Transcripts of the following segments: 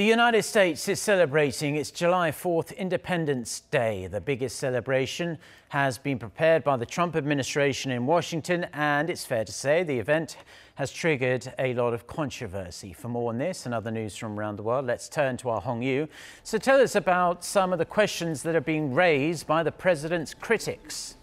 The United States is celebrating its July 4th Independence Day. The biggest celebration has been prepared by the Trump administration in Washington, and it's fair to say the event has triggered a lot of controversy. For more on this and other news from around the world, let's turn to our Hong Yoo. So tell us about some of the questions that are being raised by the president's critics.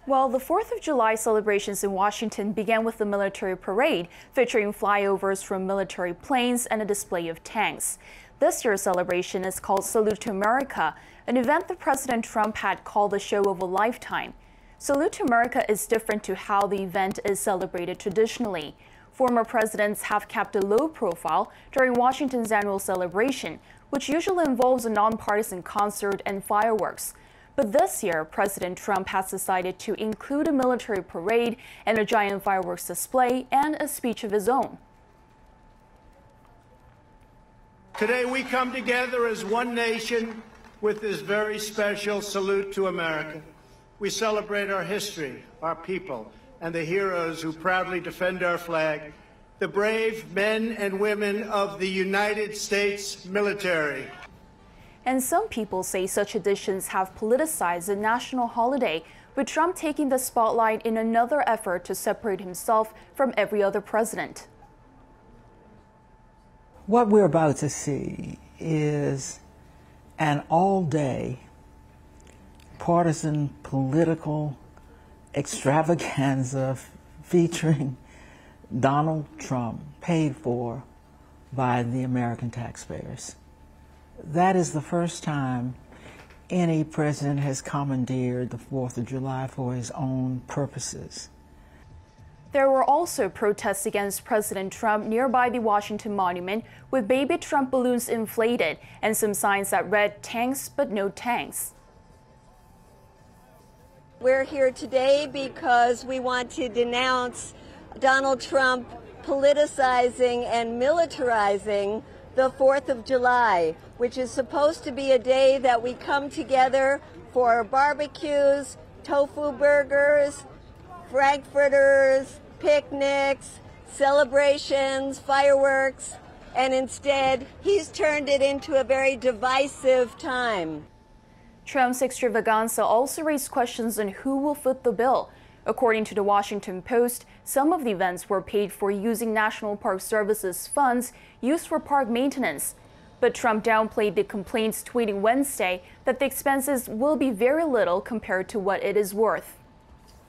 Well, the 4th of July celebrations in Washington began with the military parade, featuring flyovers from military planes and a display of tanks. This year's celebration is called Salute to America, an event that President Trump had called the show of a lifetime. Salute to America is different to how the event is celebrated traditionally. Former presidents have kept a low profile during Washington's annual celebration, which usually involves a nonpartisan concert and fireworks. But this year, President Trump has decided to include a military parade and a giant fireworks display and a speech of his own. Today we come together as one nation with this very special salute to America. We celebrate our history, our people, and the heroes who proudly defend our flag, the brave men and women of the United States military. And some people say such additions have politicized the national holiday, with Trump taking the spotlight in another effort to separate himself from every other president. What we're about to see is an all-day partisan political extravaganza featuring Donald Trump, paid for by the American taxpayers. That is the first time any president has commandeered the 4th of July for his own purposes. There were also protests against President Trump nearby the Washington Monument, with baby Trump balloons inflated and some signs that read "Tanks but no tanks." We're here today because we want to denounce Donald Trump politicizing and militarizing the 4th of July, which is supposed to be a day that we come together for barbecues, tofu burgers, frankfurters, picnics, celebrations, fireworks, and instead he's turned it into a very divisive time. Trump's extravaganza also raised questions on who will foot the bill. According to the Washington Post, some of the events were paid for using National Park Service's funds used for park maintenance. But Trump downplayed the complaints, tweeting Wednesday that the expenses will be very little compared to what it is worth.